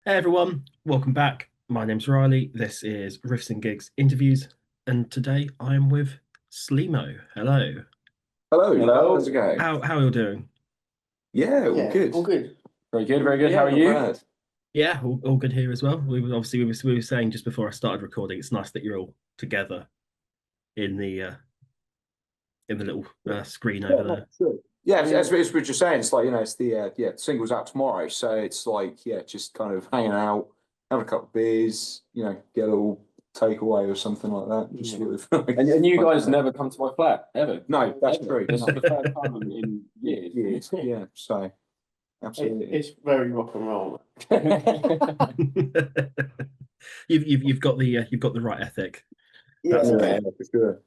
Hey everyone, welcome back. My name's Riley. This is Riffs and Gigs interviews, and today I'm with Sleemo. Hello. Hello, Hello. how's it going? How are you doing? Yeah, all Yeah, good. all good. Very good, very good. Yeah, How are not you? bad. Yeah, all good here as well. We were saying just before I started recording, it's nice that you're all together in the little screen Yeah, over no, there. sure. Yeah, I mean, as we were just saying, it's like, it's the single's out tomorrow. So it's like, just kind of hanging out, having a couple of beers, get a little takeaway or something like that. Just yeah. sort of And you guys never come to my flat ever. No, that's Ever. true. This is No. the first time in years. Years. Yeah, so absolutely. It's very rock and roll. You've got the right ethic. That's Yeah. Yeah, great. for sure.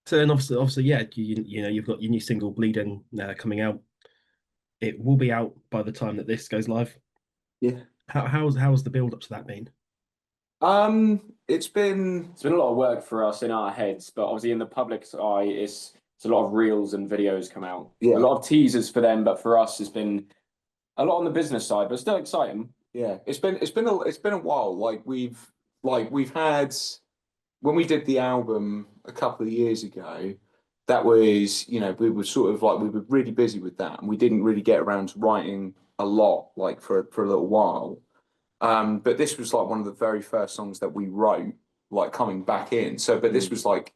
So and obviously, yeah, you know you've got your new single "Bleeding" coming out. It will be out by the time that this goes live. Yeah. How's the build up to that been? It's been It's been a lot of work for us in our heads, but obviously in the public's eye, it's a lot of reels and videos come out. A yeah. lot of teasers for them, but for us, it's been a lot on the business side, but still exciting. Yeah, it's been a while. We've had when we did the album a couple of years ago, that was, we were sort of like we were really busy with that and we didn't really get around to writing a lot like for a little while. But this was like one of the very first songs that we wrote, like coming back in. So, but this Mm. was like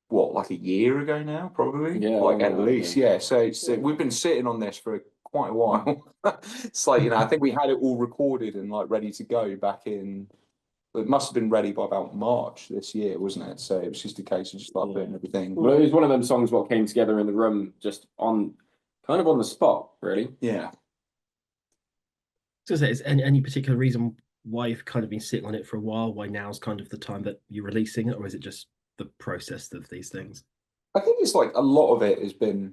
what, like a year ago now, probably, Yeah, like long at while least, ago. yeah. So we've been sitting on this for quite a while. It's like, I think we had it all recorded and like ready to go back in. It must have been ready by about March this year, wasn't it? So it was just a case of just like Yeah. putting everything. Well, it was one of them songs what came together in the room just on kind of on the spot, really. Yeah. So is any particular reason why you've kind of been sitting on it for a while? Why now's kind of the time that you're releasing it, or is it just the process of these things? I think it's like a lot of it has been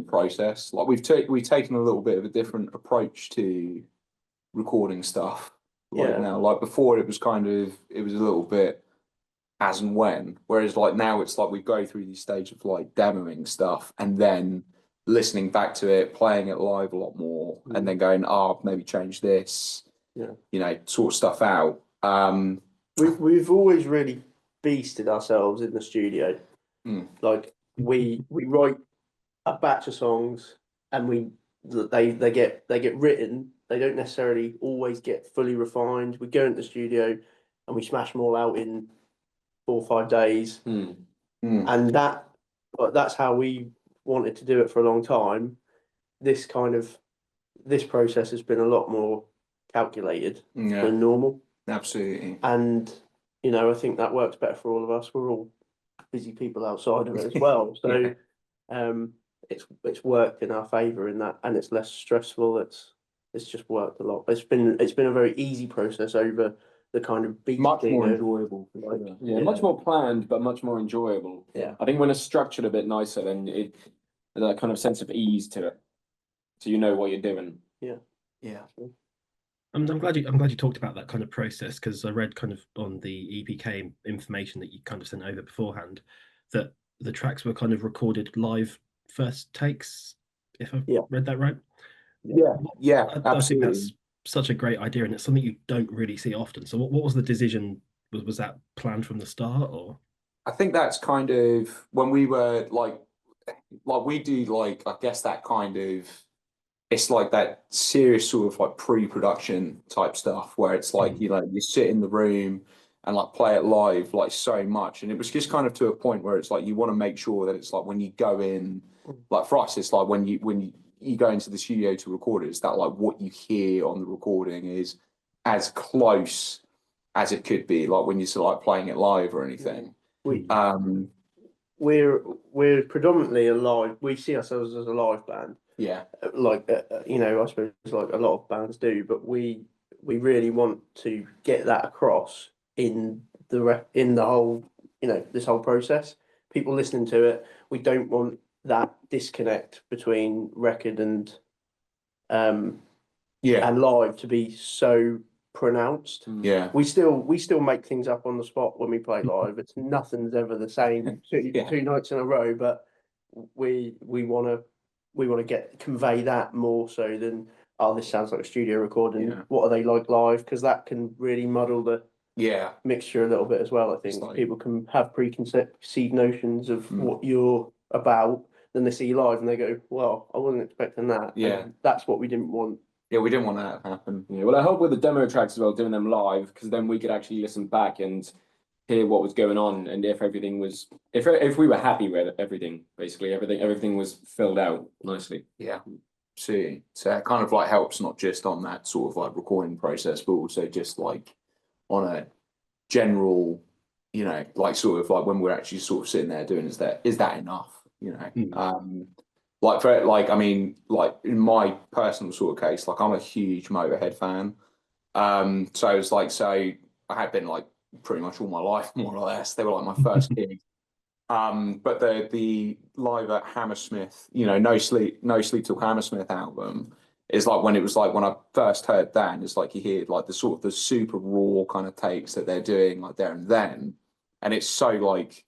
processed. Like we've taken a little bit of a different approach to recording stuff. Like Yeah. now, like before, it was a little bit as and when. Whereas like now, it's like we go through these stages of like demoing stuff and then listening back to it, playing it live a lot more, and then going, maybe change this, Yeah. sort stuff out. We've always really beasted ourselves in the studio. Mm, Like we write a batch of songs and they get written. They don't necessarily always get fully refined. We go into the studio and we smash them all out in 4 or 5 days. mm, And that's how we wanted to do it for a long time. This kind of this process has been a lot more calculated yeah, than normal. absolutely. And I think that works better for all of us. We're all busy people outside of it as well. Yeah. So um it's worked in our favour in that, and it's less stressful. It's just worked a lot. It's been a very easy process over the kind of Much beasting more of enjoyable for like sure. yeah, Much more planned, but much more enjoyable. yeah, I think when it's structured a bit nicer, then that kind of sense of ease to it, so you know what you're doing. yeah. Yeah. I'm glad you talked about that kind of process because I read kind of on the EPK information that you kind of sent over beforehand that the tracks were kind of recorded live first takes, if I've Yeah. read that right. Yeah, yeah, I think absolutely. that's such a great idea, and it's something you don't really see often. So, what was the decision? Was that planned from the start, or? I think that's kind of when we were like we do like I guess that kind of it's like that serious sort of like pre-production type stuff where it's like Mm. you sit in the room and like play it live like so much, and it was just kind of to a point where it's like you want to make sure that it's like when you go in, like for us, it's like when you go into the studio to record it, it's that like what you hear on the recording is as close as it could be, like when you're sort of like playing it live or anything. We Mm. Um, we're we're predominantly a live. We see ourselves as a live band, yeah, like I suppose like a lot of bands do, but we really want to get that across in in the whole this whole process. People listening to it, we don't want that disconnect between record um yeah, and live to be so pronounced. yeah, We still make things up on the spot when we play live. It's nothing's ever the same yeah, two nights in a row, but we want to get convey that more so than oh, this sounds like a studio recording. Yeah. What are they like live? Because that can really muddle the Yeah. mixture a little bit as well. I It's think like- people can have preconceived notions of Mm. what you're about. Then they see you live and they go, well, I wasn't expecting that. Yeah. And that's what we didn't want. Yeah, we didn't want that to happen. Yeah, well, I hope with the demo tracks as well, doing them live, because then we could actually listen back and hear what was going on, and if everything was, if we were happy with everything, basically everything was filled out nicely. Yeah. See, so it kind of like helps not just on that sort of like recording process, but also just like on a general, you know, like sort of like when we're actually sort of sitting there doing, is that enough? You know, like for like, I mean, like in my personal sort of case, like I'm a huge Motorhead fan. So it's like, so I had been like pretty much all my life, more or less. They were like my first gig. But the live at Hammersmith, you know, No Sleep Till Hammersmith album is like when it was like when I first heard that, and it's like you hear like the sort of the super raw kind of takes that they're doing like there and then, and it's so like,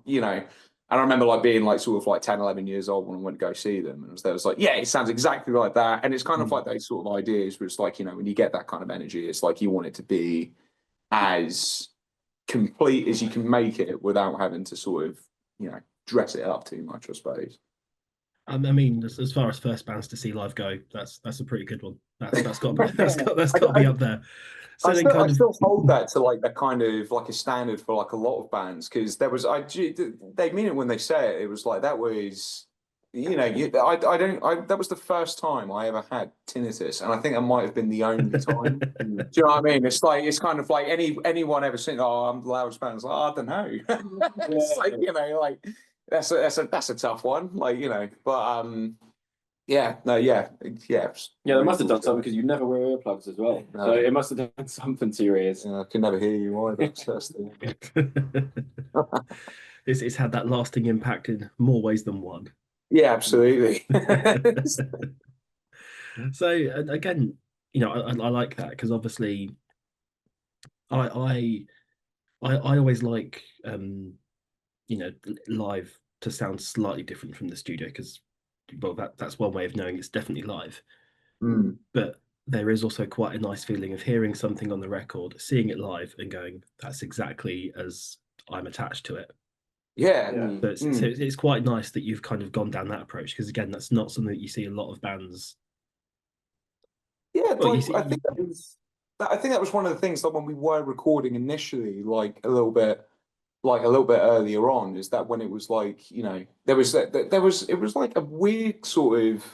you know, and I remember like being like sort of like 10, 11 years old when I went to go see them, and there was like, yeah, it sounds exactly like that, and it's kind of like those sort of ideas where it's like, you know, when you get that kind of energy, it's like you want it to be as complete as you can make it without having to sort of, you know, dress it up too much, I suppose. I mean, as far as first bands to see live go, that's a pretty good one. That's got to be up there. So I still hold that to like a kind of like a standard for like a lot of bands, because they mean it when they say it. It was like that was, you know, that was the first time I ever had tinnitus, and I think that might have been the only time. Do you know what I mean? It's like, it's kind of like anyone ever saying, "Oh, I'm the loudest band." It's like, oh, I don't know. It's like, you know, like that's a tough one, like, you know, but yeah, no, yeah. Yeah, they must have done something, because you never wear earplugs as well. No. So it must have done something to your ears. I can never hear you either. So that's it's had that lasting impact in more ways than one. Yeah, absolutely. So again, you know, I like that, because obviously, I always like you know, live to sound slightly different from the studio, because, well, that's one way of knowing it's definitely live. But there is also quite a nice feeling of hearing something on the record, seeing it live, and going, that's exactly as I'm attached to it. Yeah. So it's quite nice that you've kind of gone down that approach, because again, that's not something that you see a lot of bands. Yeah, Well, like, I think that was one of the things that when we were recording initially, like a little bit earlier on, is that when it was like, you know, it was like a weird sort of,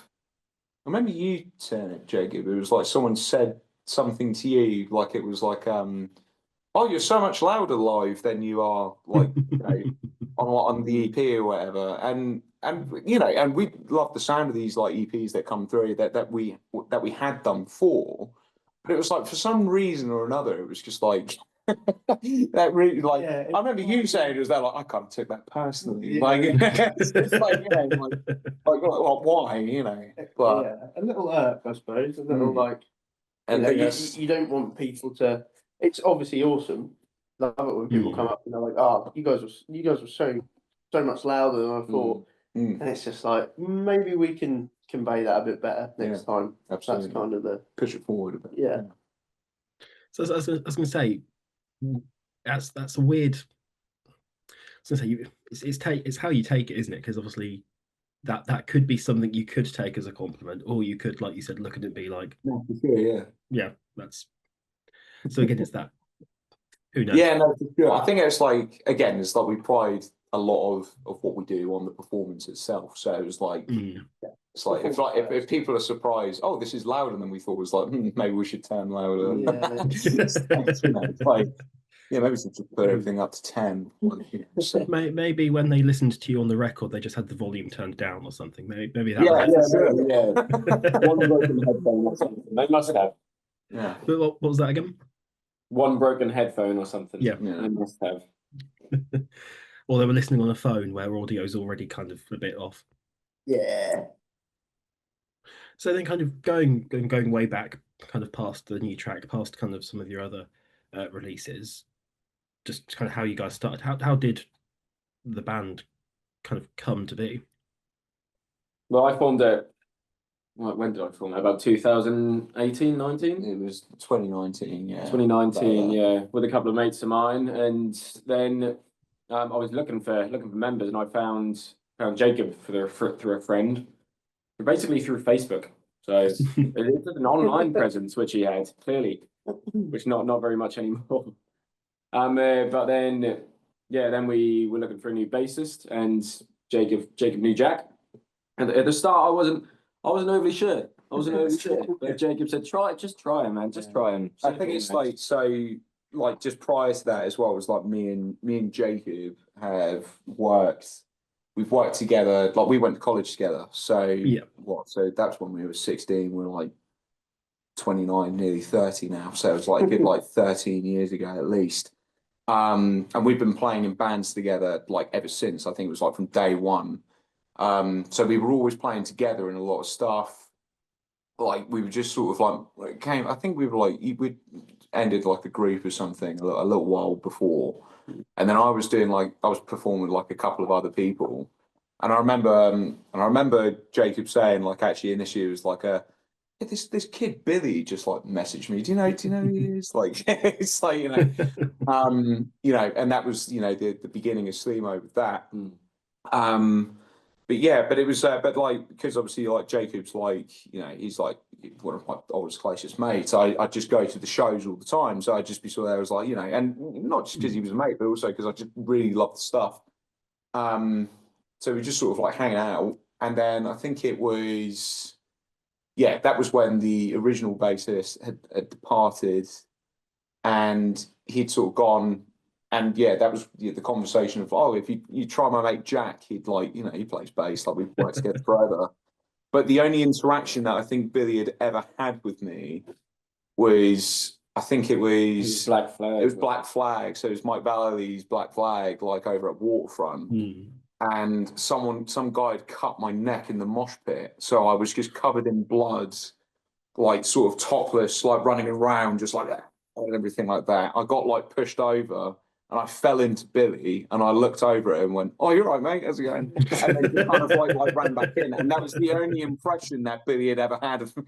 I remember you saying it, Jacob, it was like someone said something to you, like it was like, oh, you're so much louder live than you are, like, you know, on the EP or whatever. And you know, and we love the sound of these like EPs that come through that we had done before. But it was like, for some reason or another, it was just like that really, like, Yeah, I remember you saying it was that, like, I kind of took that personally. Like, it's like, you know, like well, why, you know? But yeah, a little irk, I suppose. A little like, and you know, then you don't want people to. It's obviously awesome. Love it when people come up and they're like, "Oh, you guys were so much louder than I thought," and it's just like, maybe we can convey that a bit better next time. absolutely. That's kind of the push it forward a bit. yeah. So I was going to say, that's a weird. I was going to say, it's how you take it, isn't it? Because obviously that could be something you could take as a compliment, or you could, like you said, look at it and be like, No, for sure, yeah, that's. So again, it's that. Who knows? yeah, no, for sure. I think it's like, again, it's like we pride a lot of what we do on the performance itself. So it was like, it's like if people are surprised, oh, this is louder than we thought, it was like, maybe we should turn louder. Yeah. You know, it's like, yeah, maybe we should just put everything up to 10. Like, you know, so. Maybe when they listened to you on the record, they just had the volume turned down or something. Maybe that. One broken headphone or something. They must have. Yeah. But what was that again? One broken headphone or something. Yeah. They must have. Or they were listening on a phone where audio's already kind of a bit off. Yeah. So then, kind of going way back, kind of past the new track, past kind of some of your other releases, just kind of how you guys started. How did the band kind of come to be? Well, I formed it when did I form it? About 2018, 19? It was 2019, yeah. 2019, yeah, with a couple of mates of mine, and then I was looking for members, and I found Jacob through a friend, basically through Facebook. So it's an online presence which he had clearly, which not very much anymore. But then then we were looking for a new bassist, and Jacob knew Jack, and at the start I wasn't overly sure. But Jacob said, just try him, man. Just try him. I think it's like, so like just prior to that as well, it was like me and Jacob we've worked together, like we went to college together. So Yeah. so that's when we were 16, we were like 29, nearly 30 now. So it was like a good like 13 years ago at least. And we've been playing in bands together like ever since. I think it was like from day one. So we were always playing together in a lot of stuff. Like we were just sort of like I think we were like we ended like a group or something a little while before, and then I was performing with like a couple of other people, and I remember Jacob saying like actually initially it was like this kid Billy just like messaged me. Do you know who he is? Like it's like and that was the beginning of Sleemo with that. But yeah, but it was, but like, because obviously, like Jacob's like, he's like one of my oldest, closest mates. I just go to the shows all the time, so I'd just be sort of there, was like, and not just because he was a mate, but also because I just really love the stuff. So we just sort of like hanging out, and then I think it was, that was when the original bassist had departed, and he'd sort of gone. And that was the conversation of, if you try my mate Jack, he'd like, he plays bass, like we've worked together forever. But the only interaction that I think Billy had ever had with me was, I think it was Black Flag. It was Black Flag. So it was Mike Vallely's Black Flag, like over at Waterfront. And some guy had cut my neck in the mosh pit. So I was just covered in blood, like sort of topless, like running around, just like that and everything like that. I got like pushed over. And I fell into Billy, and I looked over at him and went, "Oh, you're right, mate. How's it going?" And then he kind of like ran back in, and that was the only impression that Billy had ever had of me.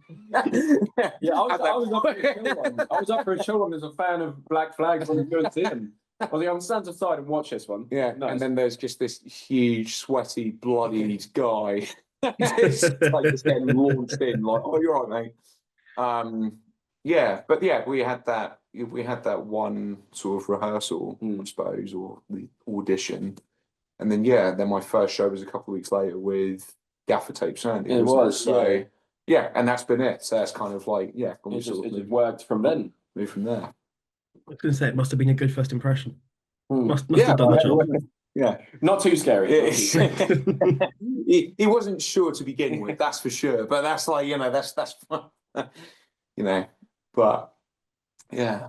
Yeah, I was up for a chill one. I was up for a chill one as a fan of Black Flag when I was going to see him. I was like, I'm stand aside and watch this one. Yeah, nice. And then there's just this huge, sweaty, bloodied guy just getting launched in, like, "Oh, you're right, mate." But we had that one sort of rehearsal, I suppose, or the audition, and then my first show was a couple of weeks later with Gaffer Tape Sandy. It was so and that's been it. So that's kind of like it just worked from then. Moved from there. I was going to say it must have been a good first impression. Must Yeah, have done the job. Yeah, not too scary. He wasn't sure to begin with, that's for sure. But that's like that's but yeah.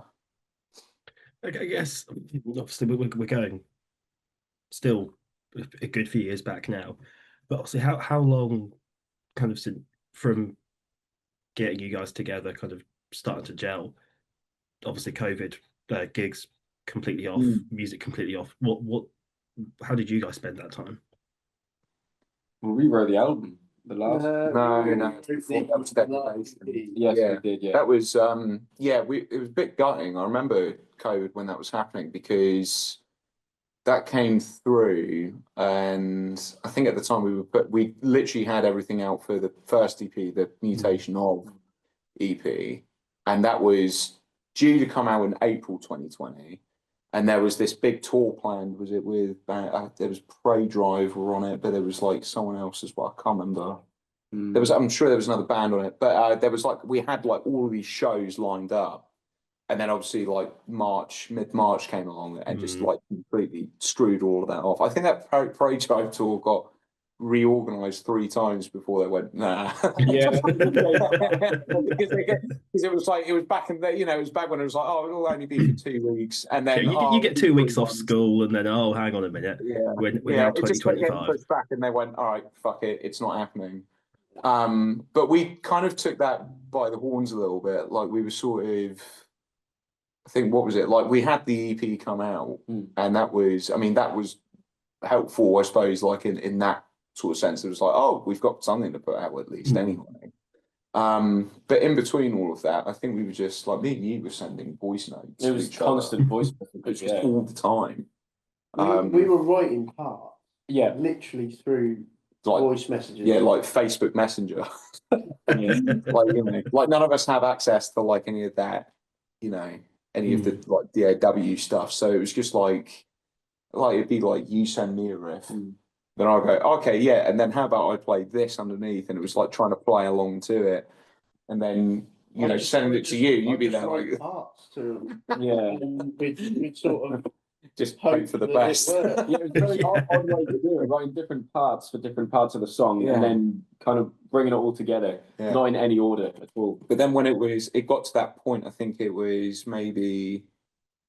I guess obviously we're going still a good few years back now, but obviously how long kind of since from getting you guys together, kind of starting to gel? Obviously, COVID, gigs completely off, music completely off. How did you guys spend that time? Well, we wrote the album. The last no, that was Declaration. Yes, we did. Yeah, that was it was a bit gutting. I remember COVID when that was happening, because that came through, and I think at the time we literally had everything out for the first EP, the Mutation of EP, and that was due to come out in April 2020. And there was this big tour planned. Was it with there was Prey Drive were on it, but there was like someone else as well. I can't remember. I'm sure there was another band on it, but there was like, we had like all of these shows lined up, and then obviously like mid-March came along and just like completely screwed all of that off. I think that Prey Drive tour got reorganized 3 times before they went nah. Yeah. Because it was back in the, it was back when it was like, it'll only be for 2 weeks, and then you get 2 weeks off school, and then hang on a minute, we're now 2025. Pushed back, and they went, all right, fuck it, it's not happening. But we kind of took that by the horns a little bit. Like we were sort of, I think, what was it? Like we had the EP come out, and that was helpful, I suppose, like in that sort of sense. It was like, we've got something to put out at least anyway. But in between all of that, I think we were just like me and you were sending voice notes. It to was each other. constant voice It was messages. just Yeah. all the time. We were writing parts, Yeah. literally through Like, voice messages. yeah, like Facebook Messenger. Yeah. Like, you know, like none of us have access to like any of that, you know, any of the like DAW stuff. So it was just like it'd be like you send me a riff, then I'll go, okay, yeah, and then how about I play this underneath? And it was like trying to play along to it, and then you know, sending it to you, you'd be there like parts to Yeah. we'd sort of just hope for the best. Yeah, it was a very odd way to do it, writing different parts for different parts of the song, Yeah. and then kind of bringing it all together, Yeah. not in any order at all. But then when it got to that point, I think it was maybe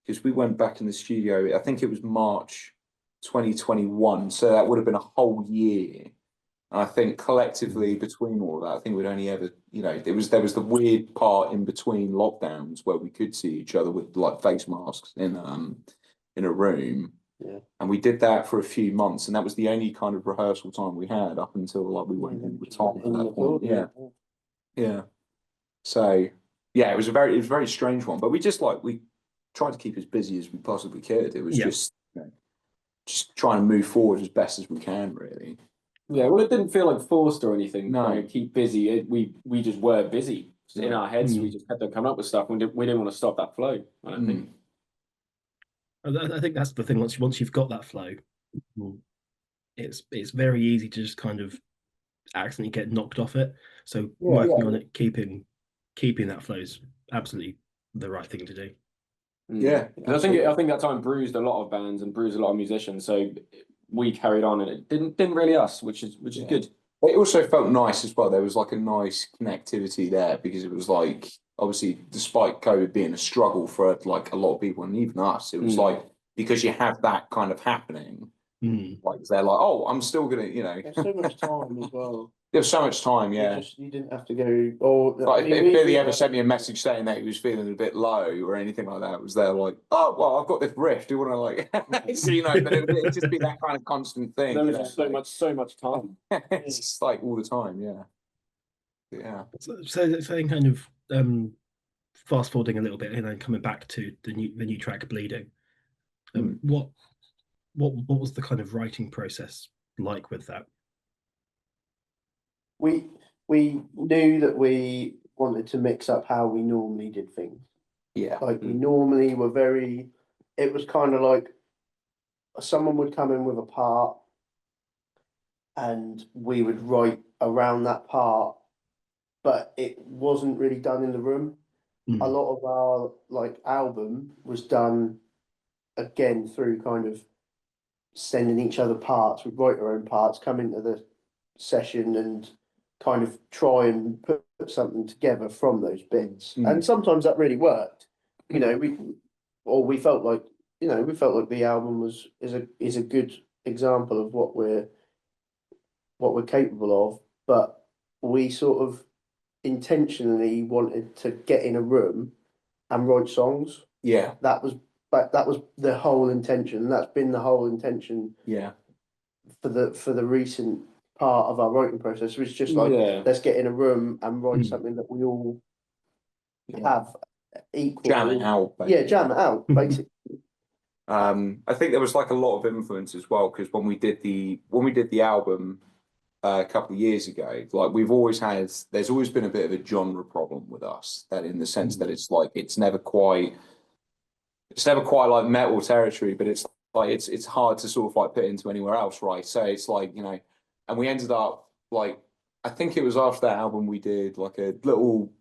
because we went back in the studio, I think it was March 2021. So that would have been a whole year. And I think collectively between all of that, I think we'd only ever, you know, there was the weird part in between lockdowns where we could see each other with like face masks in a room. Yeah. And we did that for a few months, and that was the only kind of rehearsal time we had up until like we went in with Tom at that point. Yeah. Yeah. So yeah, it was a very strange one. But we tried to keep as busy as we possibly could. It was just, you know, just trying to move forward as best as we can, really. Yeah, well, it didn't feel like forced or anything. No. Trying to keep busy. We just were busy. Just in our heads. We just kept on coming up with stuff. We didn't want to stop that flow. I don't think. I think that's the thing. Once you've got that flow, it's very easy to just kind of accidentally get knocked off it. So working on it, keeping that flow is absolutely the right thing to do. Yeah, I think that time bruised a lot of bands and bruised a lot of musicians. So we carried on, and it didn't really us, which is good. It also felt nice as well. There was like a nice connectivity there because it was like, obviously, despite COVID being a struggle for like a lot of people and even us, it was like because you have that kind of happening, like they're like, oh, I'm still gonna, you know, there's so much time as well. There's so much time, yeah. You didn't have to go. Or like, if Billy ever sent me a message saying that he was feeling a bit low or anything like that, it was there like, oh well, I've got this riff. Do you want to like, so, you know? But it'd just be that kind of constant thing. There was just so much time. It's just like all the time, yeah. Yeah. So kind of fast forwarding a little bit and then coming back to the new track, Bleeding. What was the kind of writing process like with that? We knew that we wanted to mix up how we normally did things. Yeah. Like we normally were it was kind of like someone would come in with a part and we would write around that part, but it wasn't really done in the room. A lot of our like album was done again through kind of sending each other parts. We'd write our own parts, come into the session and kind of try and put something together from those bits. And sometimes that really worked. You know, we felt like the album is a good example of what we're capable of, but we sort of intentionally wanted to get in a room and write songs. Yeah. That was the whole intention, and that's been the whole intention. Yeah. For the recent part of our writing process, was just like, let's get in a room and write something that we all have equal. Jam it out. Basically. Yeah, jam it out, basically. I think there was like a lot of influence as well, because when we did the album a couple of years ago, like there's always been a bit of a genre problem with us, that in the sense that it's like it's never quite like metal territory, but it's like it's hard to sort of like put into anywhere else, right? So it's like, you know, and we ended up like, I think it was after that album we did like a little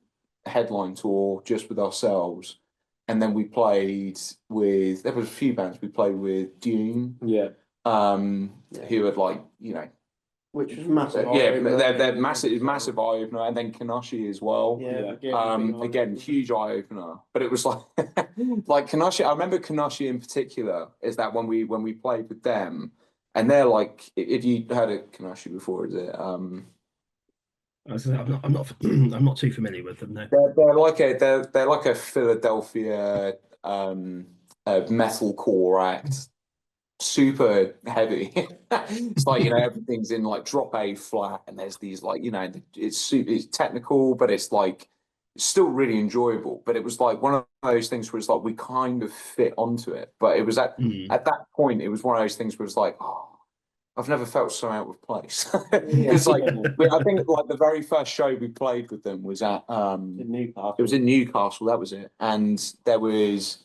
headline tour just with ourselves, and then we played with, there was a few bands we played with, Dune, who had like, you know, which was massive. They're massive eye opener, and then Kanashi as well. Again, huge eye opener. But it was like like Kanashi. I remember Kanashi in particular is that when we played with them, and they're like, if you heard of Kanashi before, is it? I'm not too familiar with them. No. They're like a Philadelphia metalcore act. super heavy. It's like, everything's in like drop A flat, and there's these like, it's technical, but it's like it's still really enjoyable. But it was like one of those things where it's like we kind of fit onto it. But it was at that point, it was one of those things where it's like, oh, I've never felt so out of place. It's like I think like the very first show we played with them was at In Newcastle. it was in Newcastle, that was it. And there was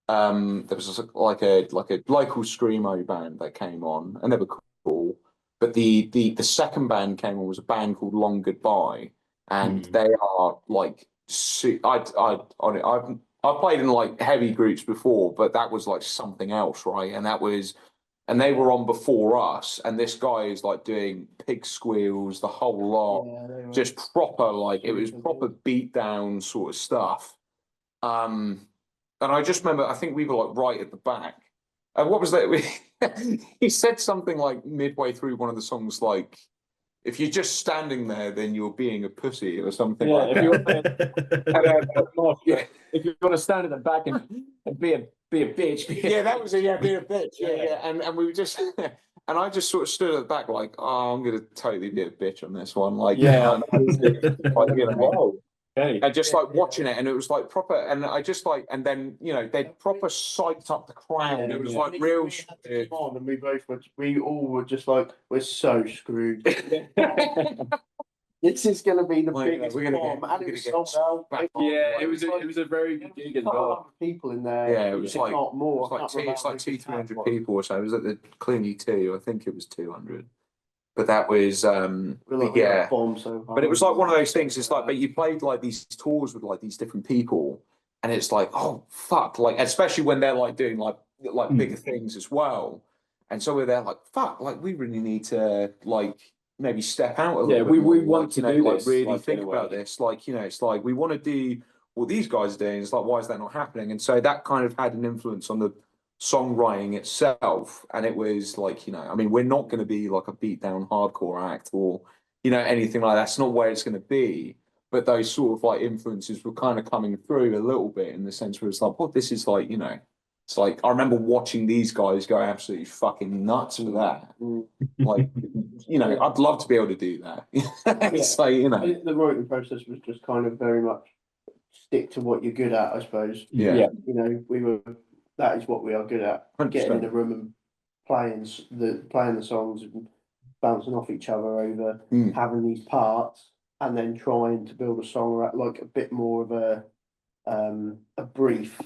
like a local screamo band that came on, and they were cool. But the second band came on was a band called Long Goodbye, and they are like I've played in like heavy groups before, but that was like something else, right? And they were on before us, and this guy is like doing pig squeals, the whole lot, just proper like it was proper beat down sort of stuff. And I just remember, I think we were like right at the back. And what was that? He said something like midway through one of the songs, like, if you're just standing there, then you're being a pussy or something like that. If you want to stand at the back and be a bitch. Yeah, that was be a bitch. Yeah. And we were just, and I just sort of stood at the back like, oh, I'm going to totally be a bitch on this one. Like, Whoa. Okay. And just like watching it, and it was like proper, and I just like, and then they'd proper psyched up the crowd. It was like real. And we all were just like, we're so screwed. This is going to be the biggest bomb, and it was sold out. Yeah, it was a very good gig as well. People in there. Yeah, it was like not more. It's like 200-300 people or so. It was at the clearly 2. I think it was 200. But that was yeah. But it was like one of those things. It's like, but you played like these tours with like these different people, and it's like, oh fuck, like especially when they're like doing like bigger things as well. And so we're there like, fuck, like we really need to like maybe step out a little bit. We more, want to do like this, really like, think about this. Like, it's like we want to do what these guys are doing. It's like, why is that not happening? And so that kind of had an influence on the songwriting itself. And it was like, I mean, we're not going to be like a beat down hardcore act or, anything like that. That's not where it's going to be. But those sort of like influences were kind of coming through a little bit in the sense where it's like, well, this is like, it's like I remember watching these guys go absolutely fucking nuts for that. Like, I'd love to be able to do that. It's like, the writing process was just kind of very much stick to what you're good at, I suppose. Yeah. That is what we are good at. 100%. Getting in the room and playing the songs and bouncing off each other over having these parts, and then trying to build a song like a bit more of a brief.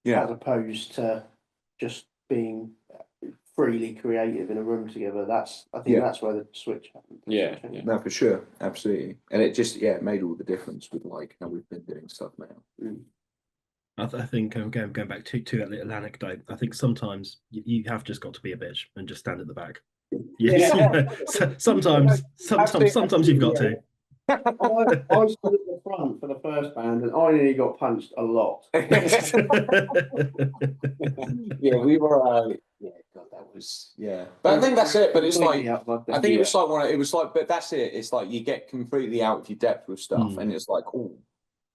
Yeah. As opposed to just being freely creative in a room together. I think that's where the switch happened. Yeah. No, for sure. Absolutely. And it just, it made all the difference with like how we've been doing stuff now. I think going back to that little anecdote, I think sometimes you have just got to be a bitch and just stand at the back. Sometimes you've got to. I stood at the front for the first band, and I nearly got punched a lot. Yeah, we were. Yeah, God, that was. Yeah, but I think that's it. But it's like, I think it was like it was like, but that's it. It's like you get completely out of your depth with stuff, and it's like, oh,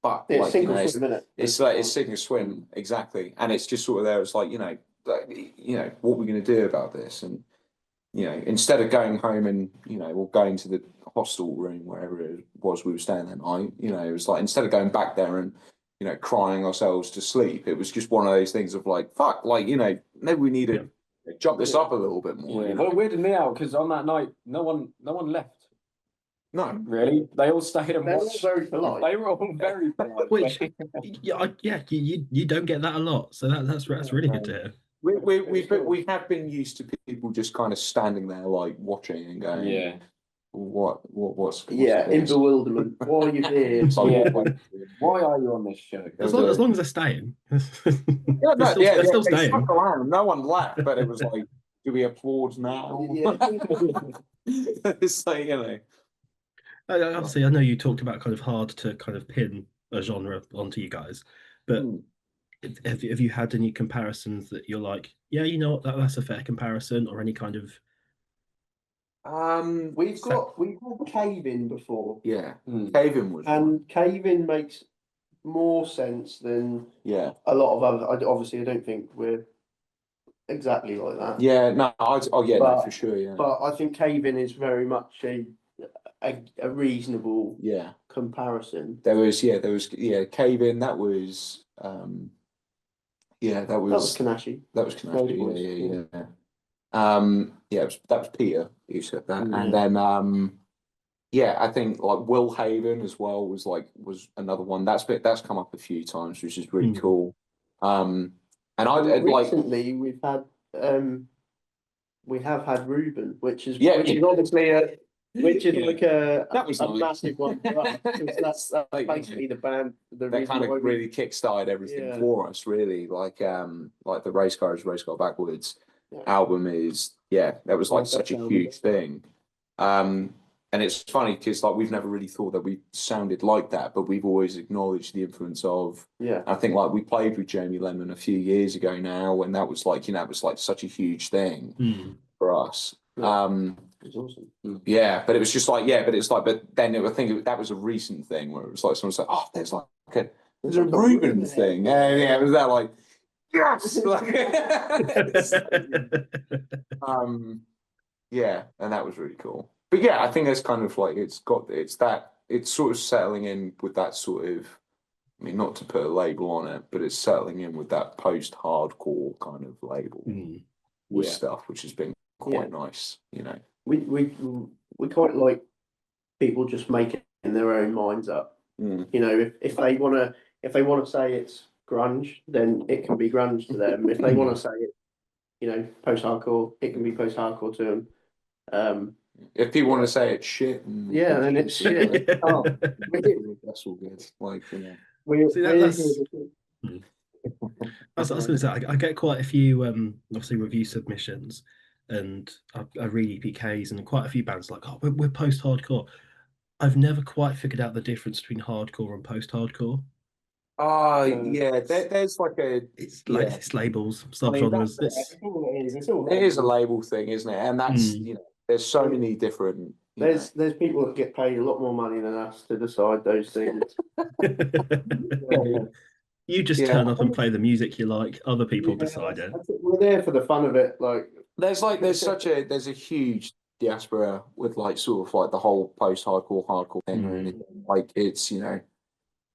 but it's like, single swim, innit? It's like it's sink or swim, exactly, and it's just sort of there. It's like, what we're going to do about this, and instead of going home and or going to the hostel room, wherever it was we were staying that night, it was like instead of going back there and crying ourselves to sleep, it was just one of those things of like, fuck, like maybe we need to jump this up a little bit more. Well, it weirded me out because on that night, no one left. No, really, they all stayed and watched. Very polite. They were all very polite. Which, you don't get that a lot, so that's really good to hear. We have been used to people just kind of standing there like watching and going, what's in bewilderment. Why are you here? Why are you on this show? As long as they're staying. They're still they staying. stuck around. No one left, but it was like, do we applaud now? It's like, Obviously, I know you talked about kind of hard to kind of pin a genre onto you guys, but have you had any comparisons that you're like, yeah, that's a fair comparison, or any kind of? We've had Cave-In before. Yeah, Cave-In was, and Cave-In makes more sense than a lot of other. Obviously, I don't think we're exactly like that. Yeah, no, oh yeah, no, But- for sure, yeah. But I think Cave-In is very much a reasonable Yeah. comparison. There was Cave In, that was That was Kanashi. Kanashi, yeah. That was Peter who said that. And then yeah, I think like Will Haven as well was another one. That's come up a few times, which is really cool. And recently we've had we have had Ruben, which is obviously which is like that was a nice. massive one for us, 'cause that's basically the band. That kind of really kickstarted everything for us, really. Like the Race Car Backwards album is, that was like such a huge thing. And it's funny because like we've never really thought that we sounded like that, but we've always acknowledged the influence of. I think like we played with Jamie Lemon a few years ago now, and that was like it was like such a huge thing for us. It was awesome. Yeah, but it was just like, but then I think that was a recent thing where it was like someone said, "Oh, there's a Ruben thing." Yeah, it was that like, yes, yeah, and that was really cool. But yeah, I think that's kind of like it's sort of settling in with that sort of, I mean, not to put a label on it, but it's settling in with that post-hardcore kind of label with stuff, which has been quite nice, you know. We quite like people just making their own minds up. You know, if they wanna say it's grunge, then it can be grunge to them. If they wanna say it, you know, post-hardcore, it can be post-hardcore to them. If people want to say it's shit, then it's shit. that's all good. Like, you know, I was going to say, I get quite a few obviously review submissions, and I read EPKs, and quite a few bands like, oh, we're post-hardcore. I've never quite figured out the difference between hardcore and post-hardcore. there's like it's labels, subgenres. It is a label thing, isn't it? And that's there's so many different. There's people that get paid a lot more money than us to decide those things. You just turn up and play the music you like. Other people decide it. We're there for the fun of it. Like there's a huge diaspora with like sort of like the whole hardcore thing, and like it's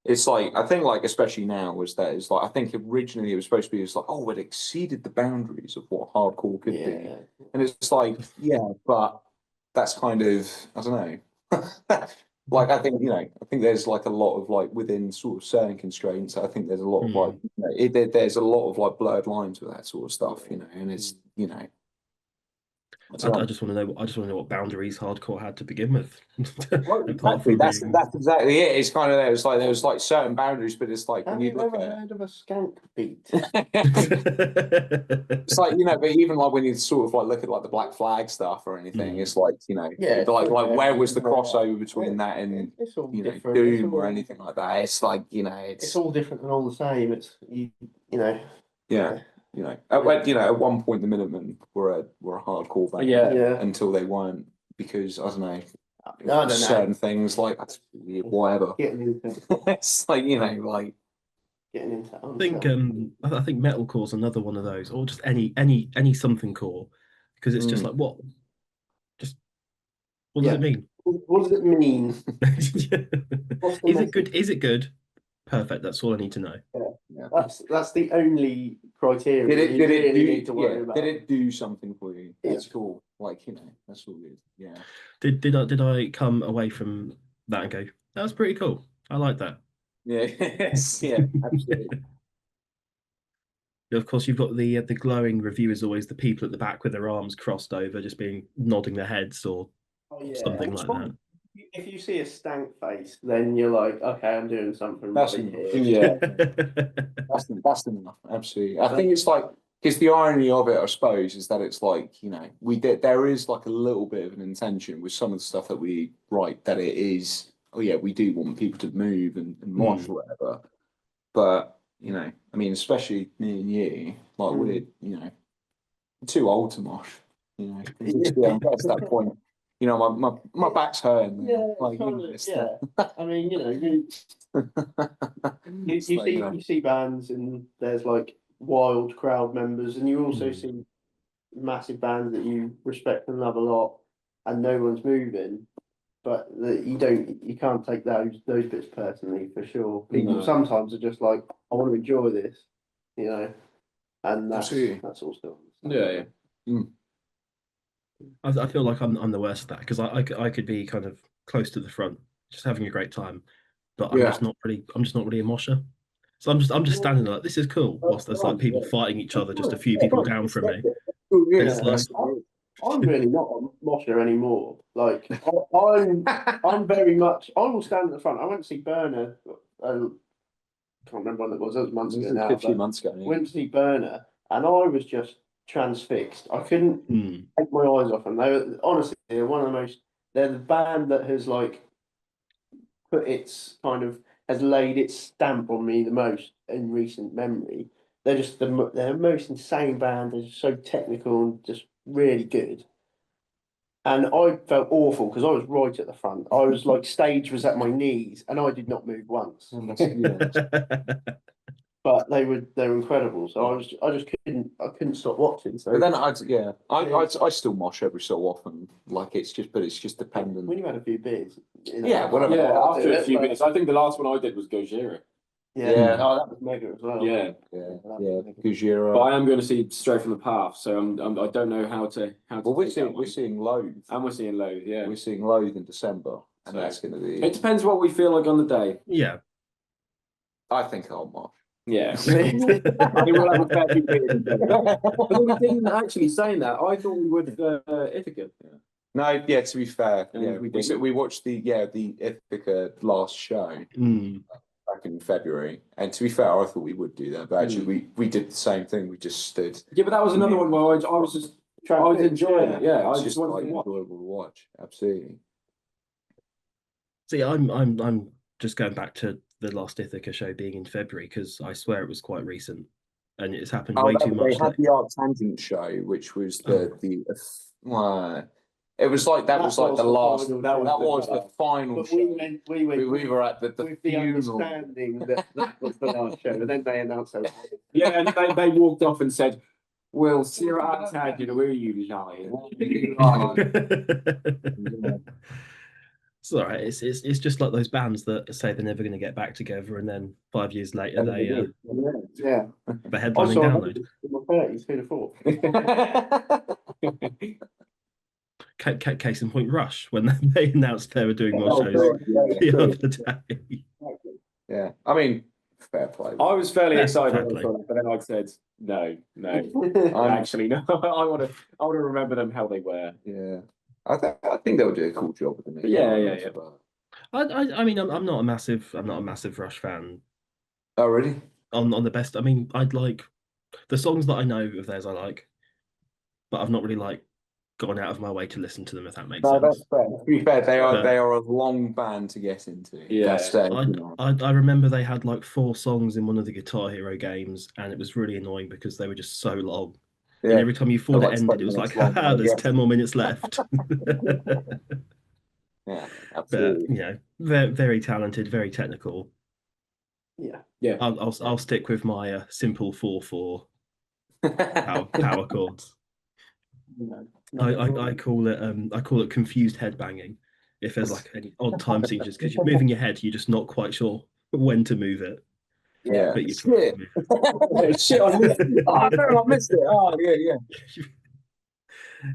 it's like I think like especially now is like I think originally it was supposed to be like, oh, it exceeded the boundaries of what hardcore could be, and it's like but that's kind of, I don't know. Like I think there's like a lot of like within sort of certain constraints. I think there's a lot of like there's a lot of like blurred lines with that sort of stuff, and it's I just want to know. I just want to know what boundaries hardcore had to begin with. That's exactly it. It's kind of there was like certain boundaries, but it's like have you ever heard of a skank beat? It's like but even like when you sort of like look at like the Black Flag stuff or anything, it's like like where was the crossover between that and Doom or anything like that? It's like it's all different and all the same. It's at one point the Minutemen were a hardcore band, until they weren't, because I don't know, certain things like whatever. It's like like getting into. I think metalcore's another one of those, or just any something core, because it's just like what does it mean? What does it mean? Is it good? Is it good? Perfect. That's all I need to know. That's the only criteria. Did it do something for you? It's cool. Like that's all good. Yeah. Did I come away from that and go, that was pretty cool. I like that. Yeah. Yeah. Absolutely. Of course, you've got the glowing reviewers, always the people at the back with their arms crossed over, just nodding their heads or something like that. If you see a stank face, then you're like, okay, I'm doing something right here. That's enough. Absolutely. I think it's like, because the irony of it, I suppose, is that it's like, there is like a little bit of an intention with some of the stuff that we write, that it is, we do want people to move and mosh or whatever. But, I mean, especially me and you, like we're, too old to mosh, that's that point. My back's hurting. Like, I mean, you see bands and there's like wild crowd members, and you also Mm. see massive bands that you respect and love a lot, and no one's moving. But you can't take those bits personally for sure. People No. sometimes are just like, I want to enjoy this, you know, and Absolutely. that's all still. Yeah, yeah. I feel like I'm the worst at that because I could be kind of close to the front, just having a great time, but I'm Yeah. just not really a mosher. So I'm just standing there like this is cool, whilst there's like people fighting each other just a few people down from me. Oh, It's Yeah. like I'm really not a mosher anymore. Like I'm very much. I will stand at the front. I went to see Burner. Can't remember when it was. That was months ago now. a few But months ago. Yeah. went to see Burner, and I was just transfixed. I couldn't take my eyes off them. They were honestly they're one of the most. They're the band that has like put its kind of has laid its stamp on me the most in recent memory. They're just they're the most insane band. They're just so technical and just really good. And I felt awful because I was right at the front. I was like stage was at my knees, and I did not move once. But they were incredible. So I just couldn't stop watching. So But then I still mosh every so often. Like it's just dependent. when you had a few beers, Yeah, whatever. Yeah, I'll after do a it, few but- minutes. I think the last one I did was Gojira. Yeah. Oh, that was mega as well. Yeah. Yeah. Gujira. But I am going to see Straight from the Path, so I don't know how to Well, we're take that seeing one. Loathe. And we're seeing Loathe, yeah. We're seeing Loathe in December, and So- that's going to be. It depends what we feel like on the day. yeah. I think I'll mosh. Yeah. I think we'll have a fair few beers. But then we didn't actually saying that. I thought we would Ithaca. Yeah. No, yeah. To be fair, And yeah, we didn't. we watched the Ithaca last show back in February, and to be fair, I thought we would do that, but actually we did the same thing. We just stood. Yeah, but that was another one where I was just I was enjoying it. Yeah, I It's just just wanted like to watch. enjoyable to watch. Absolutely. See, I'm just going back to the last Ithaca show being in February because I swear it was quite recent, and it's happened way too much. They had the Art Tangent show, which was it was like that was like the last. That was the final But show. we We were at the with the funeral. understanding that was the last show, but then they announced it. Yeah, and they walked off and said, "We'll see you at Tangent. Where you lying?" It's all right. It's just like those bands that say they're never going to get back together, and then 5 years later they Yeah. the headlining download. In my 30s, who'd have thought? Case in point, Rush when they announced they were doing more shows the other day. Yeah, I mean, fair play. I was fairly Yeah, excited, fair when I play. saw it, but then I said, "No, I'm- actually, no. I want to remember them how they were." Yeah, I think they'll do a cool job with the next. Yeah, one, yeah. but- I mean, I'm not a massive Rush fan. Oh, really? On the best, I mean, I'd like the songs that I know of theirs I like, but I've not really like gone out of my way to listen to them, if that makes No, sense. that's fair. To be fair, they But- are a long band to get into. Yeah. That's, I remember they had like 4 songs in one of the Guitar Hero games, and it was really annoying because they were just so long. And yeah. every time you thought Like it ended, 20 it was like, minutes long, haha, there's yeah. 10 more minutes left. Yeah, But absolutely. you know, very, very talented, very technical. Yeah. I'll stick with my simple 4/4 power chords. I call it confused head banging. If there's like any odd time signatures, because you're moving your head, you're just not quite sure when to move it. Yeah. But you're trying to move it. Shit, I missed it. Oh, no, I missed it. Oh, yeah.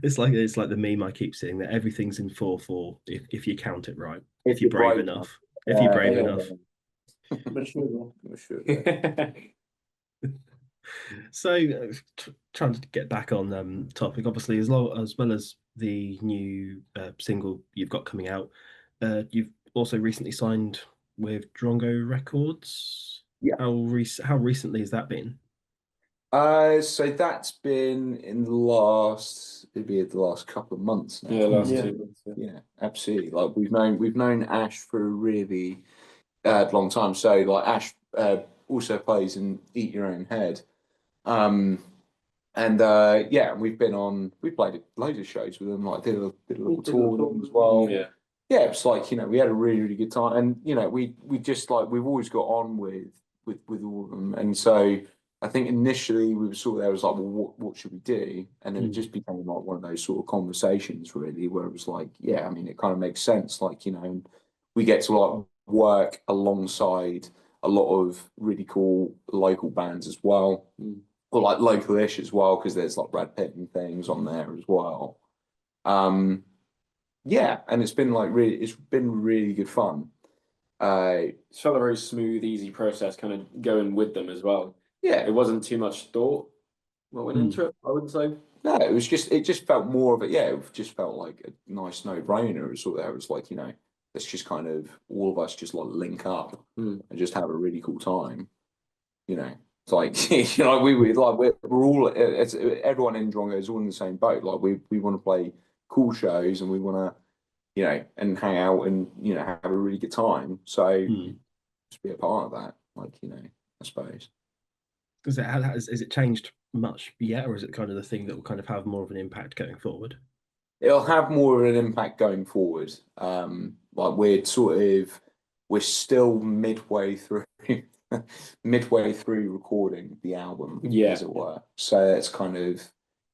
It's like the meme I keep seeing that everything's in 4/4 if you count it right. If you're brave enough. If you're brave enough. But sure. So trying to get back on topic, obviously, as well as the new single you've got coming out, you've also recently signed with Drongo Records. Yeah. How recently has that been? So that's been in the last couple of months now. Yeah, last Yeah. 2 months. Yeah, absolutely. Like we've known Ash for a really long time. So like Ash also plays in Eat Your Own Head. And we played loads of shows with them, like did a little tour with them as well. Yeah. Yeah, it's like, we had a really, really good time. And we just like we've always got on with all of them. And so I think initially we were sort of there was like, well, what should we do? And then it Mm. just became like one of those sort of conversations really, where it was like, yeah, I mean, it kind of makes sense. Like, you know, and we get to like work alongside a lot of really cool local bands as well, or like local-ish as well, because there's like Brad Pitt and things on there as well. Yeah, and it's been like it's been really good fun. It's felt a very smooth, easy process, kind of going with them as well. Yeah, It wasn't too much thought what went into it, I would say. no, it just felt more of it. Yeah, it just felt like a nice no-brainer. It was sort of there. It was like, you know, let's just kind of all of us just like link up and just have a really cool time. You know, it's like you know, we're all it's everyone in Drongo is all in the same boat. Like we want to play cool shows and we want to, you know, and hang out and, you know, have a really good time. So just be a part of that. Like, you know, I suppose. Has it changed much yet, or is it kind of the thing that will kind of have more of an impact going forward? It'll have more of an impact going forward. Like we're still midway through recording the album, as it were. So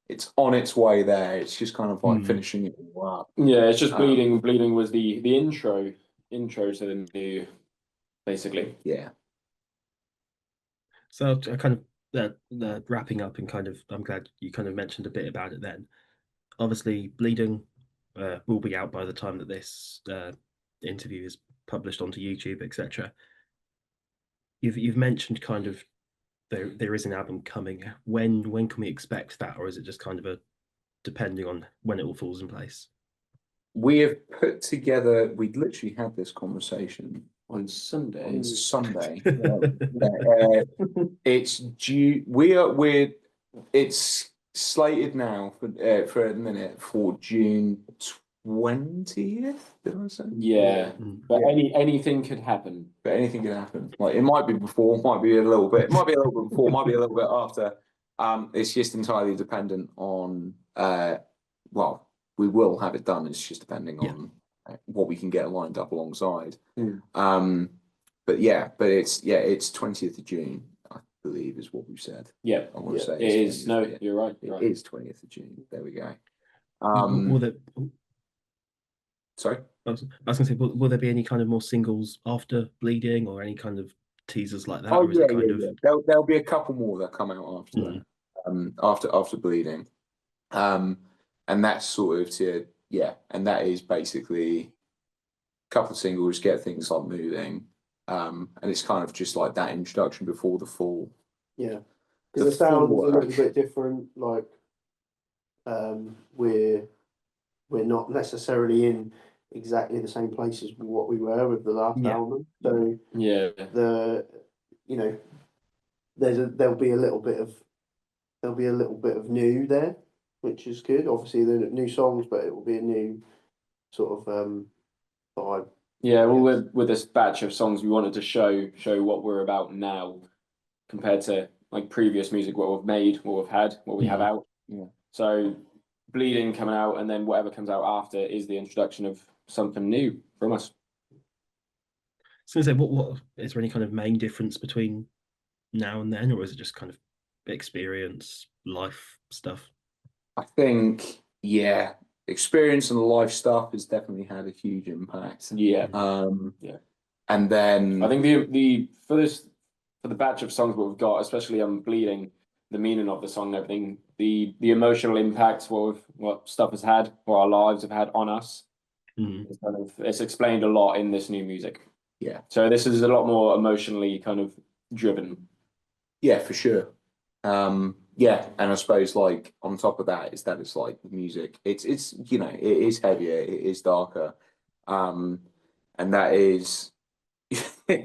it's on its way there. It's just kind of like finishing it all up. Yeah, it's just bleeding. Bleeding was the intro to the new, basically. Yeah. So I kind of the wrapping up and kind of, I'm glad you kind of mentioned a bit about it then. Obviously, Bleeding will be out by the time that this interview is published onto YouTube, etc. You've mentioned kind of there is an album coming. When can we expect that, or is it just kind of a depending on when it all falls in place? We have put together. We literally had this conversation On Sunday. on Sunday. It's due. It's slated now for a minute for June 20th. Did I say? Yeah, but anything could happen. But anything can happen. Like it might be before, might be a little bit, might be a little bit before, might be a little bit after. It's just entirely dependent on. Well, we will have it done. It's just depending on what we can get lined up alongside. But it's 20th of June, I believe, is what we've said. Yeah, I want to say it is. No, you're right. It is 20th of June. There we go. Sorry? I was going to say, will there be any kind of more singles after Bleeding, or any kind of teasers like that? Oh, or is it kind of... There'll be a couple more that come out after that, after Bleeding. And that's sort of and that is basically a couple of singles, get things like moving. And it's kind of just like that introduction before the full. Yeah, because the sound is a little bit different. Like, we're not necessarily in exactly the same place as what we were with the last album. So there'll be a little bit of new there, which is good. Obviously, the new songs, but it will be a new sort of vibe. Yeah, well, with this batch of songs, we wanted to show what we're about now compared to like previous music, what we've made, what we've had, what we have out. Yeah. So Bleeding coming out, and then whatever comes out after is the introduction of something new from us. So, what is there any kind of main difference between now and then, or is it just kind of experience, life stuff? I think, experience and life stuff has definitely had a huge impact. Yeah. And then I think for the batch of songs what we've got, especially on Bleeding, the meaning of the song and everything, the emotional impact, what stuff has had, what our lives have had on us. It's explained a lot in this new music. Yeah. So this is a lot more emotionally kind of driven. Yeah, for sure. And I suppose like on top of that is that it's like music. It's you know, it is heavier, it is darker. And that is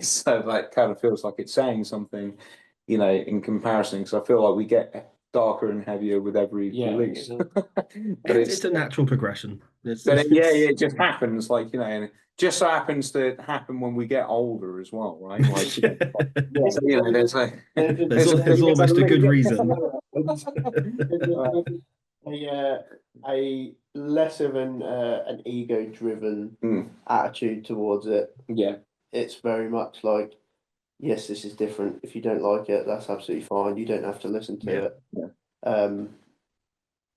so that kind of feels like it's saying something, you know, in comparison, because I feel like we get darker and heavier with every release. But it's a natural progression. It just happens, like, you know, and it just so happens to happen when we get older as well, right? Like, so, you know, there's almost a good reason. A less of an ego-driven attitude towards it. Yeah, it's very much like yes, this is different. If you don't like it, that's absolutely fine. You don't have to listen to Yeah. it. Yeah.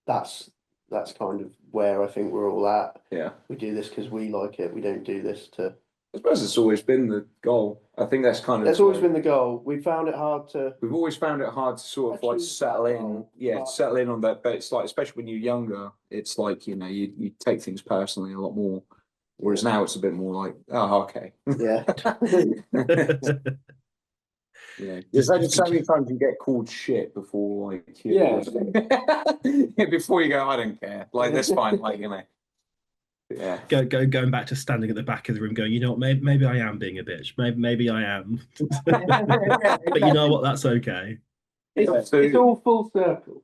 That's kind of where I think we're all at. Yeah. We do this because we like it. We don't do this to. I suppose it's always been the goal. I think that's kind of. That's always been the goal. We found it hard to. We've always found it hard to sort of like Achieve settle that in. goal, Yeah, but- settle in on that. But it's like, especially when you're younger, it's like, you know, you take things personally a lot more. Whereas now it's a bit more like, oh, okay. Yeah. Yeah, there's only so many times you get called shit before, like, Yeah. before you go, I don't care. Like, that's fine. Like, you know, yeah. Going back to standing at the back of the room, going, you know what, maybe I am being a bitch. Maybe I am. But you know what? That's okay. It's all full circle.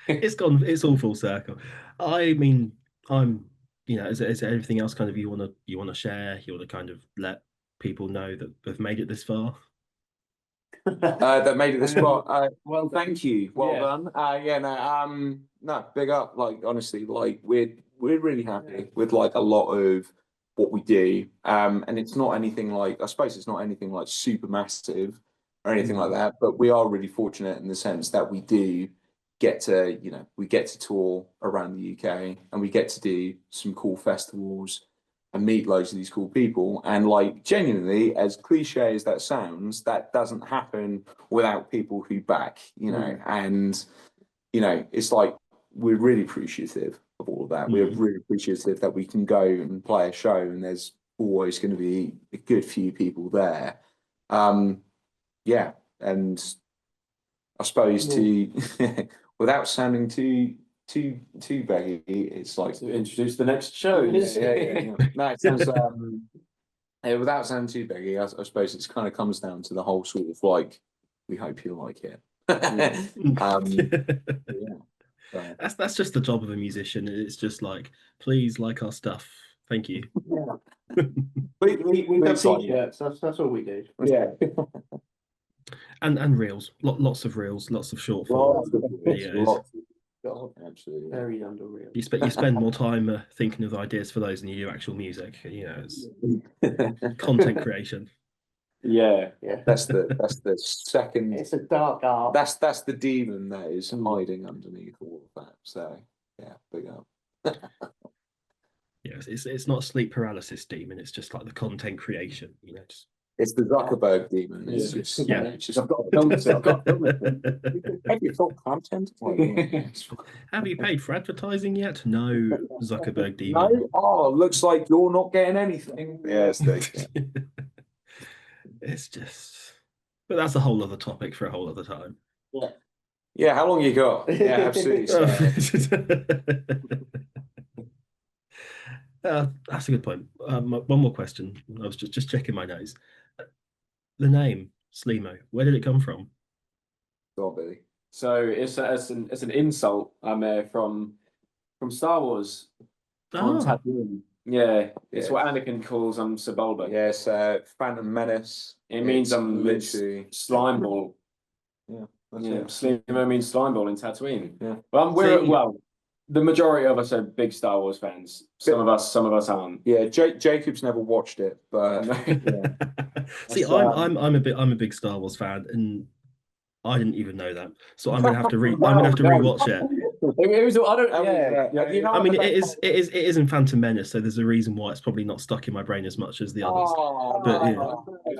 It's all full circle. I mean, I'm, you know, is there anything else kind of you want to share? You want to kind of let people know that they've made it this far? That made it this far. Well, Thank you. Well Yeah. done. Yeah, no, big up. Like, honestly, like we're really happy with like a lot of what we do. And it's not anything like, I suppose it's not anything like super massive or anything like that, but we are really fortunate in the sense that we do get to, you know, we get to tour around the UK and we get to do some cool festivals and meet loads of these cool people. And like, genuinely, as cliche as that sounds, that doesn't happen without people who back, you know, and, you know, it's like, we're really appreciative of all of that. We're really appreciative that we can go and play a show and there's always going to be a good few people there. Yeah. And I suppose to, without sounding too beggy, it's like To introduce the next show. yeah. No, it sounds without sounding too beggy, I suppose it's kind of comes down to the whole sort of like, we hope you like it. Yeah. So. That's just the job of a musician. It's just like, please like our stuff. Thank you. Yeah. we have please like it. t-shirts. That's all we do. Yeah. And reels. Lots of reels, lots of short form videos. Absolutely. Very unreal. You spend more time thinking of ideas for those than you do actual music. You know, it's content creation. Yeah. That's the second. It's a dark art. That's the demon that is hiding underneath all of that. So yeah, big up. Yes, it's not sleep paralysis demon. It's just like the content creation. You know, just It's the Zuckerberg demon. It's Yeah. just Yeah. it's just I've got films. I've got films. have you thought content? Have you paid for advertising yet? No, Zuckerberg demon. No. Oh, looks like you're not getting anything. Yes, It's just, but that's a whole other topic for a whole other time. yeah. How long you got? Yeah, absolutely. So. That's a good point. One more question. I was just checking my notes. The name Sleemo, where did it come from? Go on, Billy. So it's an insult. From Star Wars on Oh, Tatooine. Yeah, it's Yeah. what Anakin calls Sir Bulba. Yes, Phantom Menace. It means It's literally slime ball. that's Yeah, it. Sleemo means slime ball in Tatooine. Yeah. Well, So- the majority of us are big Star Wars fans. Some of us aren't. Yeah, Jacob's never watched it, but yeah. See, I'm a big Star Wars fan, and I didn't even know that. So I'm gonna have to rewatch it. It was. I don't. Yeah. You know, I mean, it is in Phantom Menace, so there's a reason why it's probably not stuck in my brain as much as the others. Oh, But,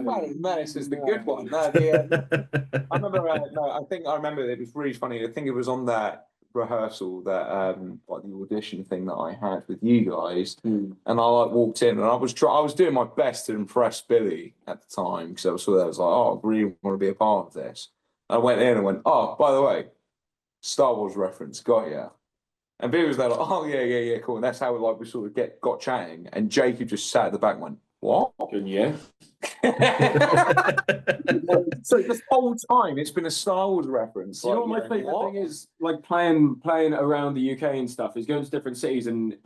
Phantom Menace is the good one. No, I remember. No, I think I remember it was really funny. I think it was on that rehearsal that like the audition thing that I had with you guys, and I like walked in and I was doing my best to impress Billy at the time because I was like, oh, I really want to be a part of this. I went in and went, oh, by the way, Star Wars reference, got ya. And Billy was there like, oh yeah, cool. And that's how we sort of got chatting. And Jacob just sat at the back and went, what? Yeah. So this whole time it's been a Star Wars reference. You know what my favorite thing is? Like playing around the UK and stuff is going to different cities and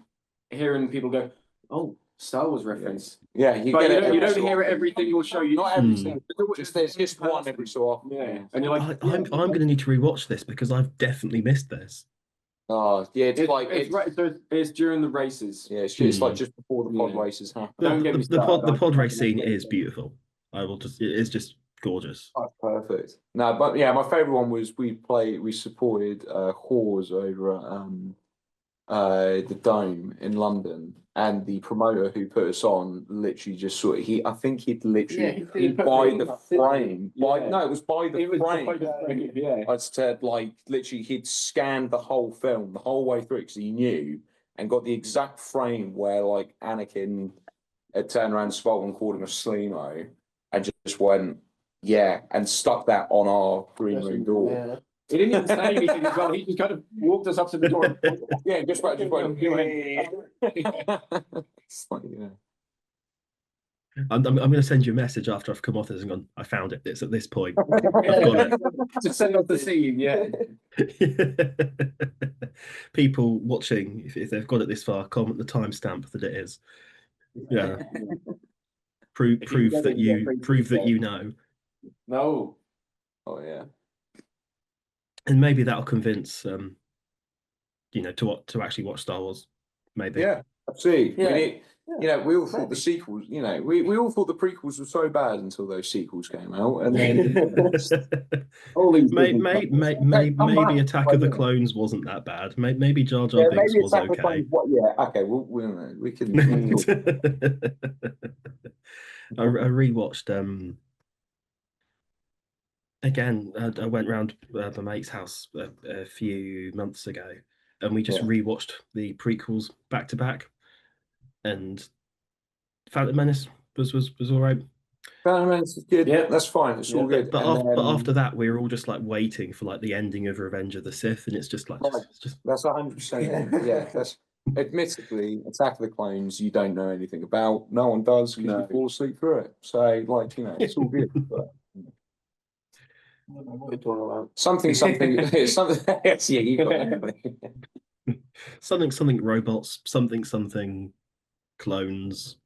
hearing people go, "Oh, Star Wars reference." Yeah, But you don't hear it every single show. You Not every single. There's just one every so often. Yeah, and you're like, I'm going to need to rewatch this because I've definitely missed this. Oh yeah, it's like right. So it's during the races. yeah, it's like just before the pod races happen. Don't get me The started. pod race scene is beautiful. I will just, it is just gorgeous. Oh, perfect. No, but yeah, my favorite one was we supported Whores over at the Dome in London, and the promoter who put us on literally just sort of I think he'd literally he put by me the up, didn't he? frame. No, it was by the It was frame. by the frame, yeah. I said, like, literally, he'd scanned the whole film the whole way through because he knew and got the exact frame where, like, Anakin had turned around, spoke and called him a Sleemo, and just went, yeah, and stuck that on our green room door. Yeah. He didn't even say anything as well. He just kind of walked us up to the door. Yeah, just went. It's like, yeah. I'm going to send you a message after I've come off this and gone, I found it. It's at this point. I've got Just send off the scene, yeah. it. People watching, if they've got it this far, comment the timestamp that it is. Yeah. Prove that you know. No. Oh yeah. And maybe that'll convince to actually watch Star Wars. Maybe. Yeah, absolutely. Yeah. We all thought the sequels, we all thought the prequels were so bad until those sequels came out, and then all these maybe Attack of the Clones wasn't that bad. Maybe Jar Jar Binks was okay. Okay, we can. I rewatched again. I went round my mate's house a few months ago, and we just rewatched the prequels back to back, and Phantom Menace was all right. Phantom Menace is good. Yeah. That's fine. It's all good. But after that, we were all just like waiting for like the ending of Revenge of the Sith, and it's just like that's 100%. Yeah, that's admittedly Attack of the Clones. You don't know anything about. No one does because you fall asleep through it. So it's all good. But, What are you talking about? something. Yes, yeah, you got everything. something robots, something clones,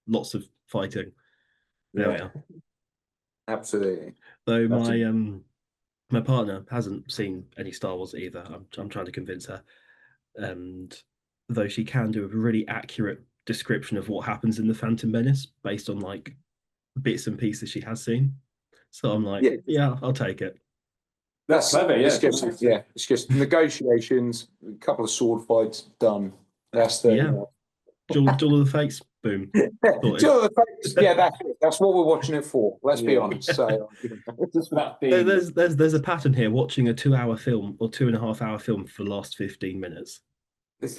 lots of fighting. There we are. Absolutely. Though my partner hasn't seen any Star Wars either. I'm trying to convince her, and though she can do a really accurate description of what happens in the Phantom Menace based on like bits and pieces she has seen, so I'm like, yeah, I'll take it. That's clever, yeah. It's just negotiations, a couple of sword fights, done. That's the Duel of the Fates, boom. Duel of the Fates, that's what we're watching it for. Let's be honest. So just for that thing. There's a pattern here. Watching a 2-hour film or 2.5-hour film for the last 15 minutes. But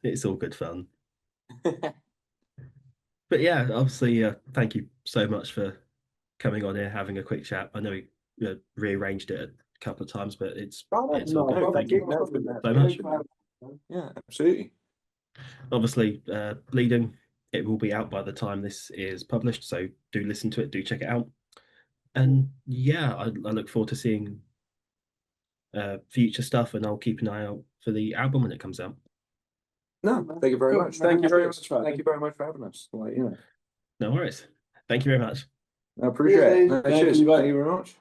it's all good fun. But yeah, obviously, thank you so much for coming on here, having a quick chat. I know we rearranged it a couple of times, but it's all good. Thank you so much. Yeah, absolutely. Obviously, Bleeding, it will be out by the time this is published, so do listen to it, do check it out. And yeah, I look forward to seeing future stuff, and I'll keep an eye out for the album when it comes out. No, thank you very much. Thank you very much. Thank you very much for having us. No worries. Thank you very much. I appreciate it. Thank Cheers. you. Thank you very much.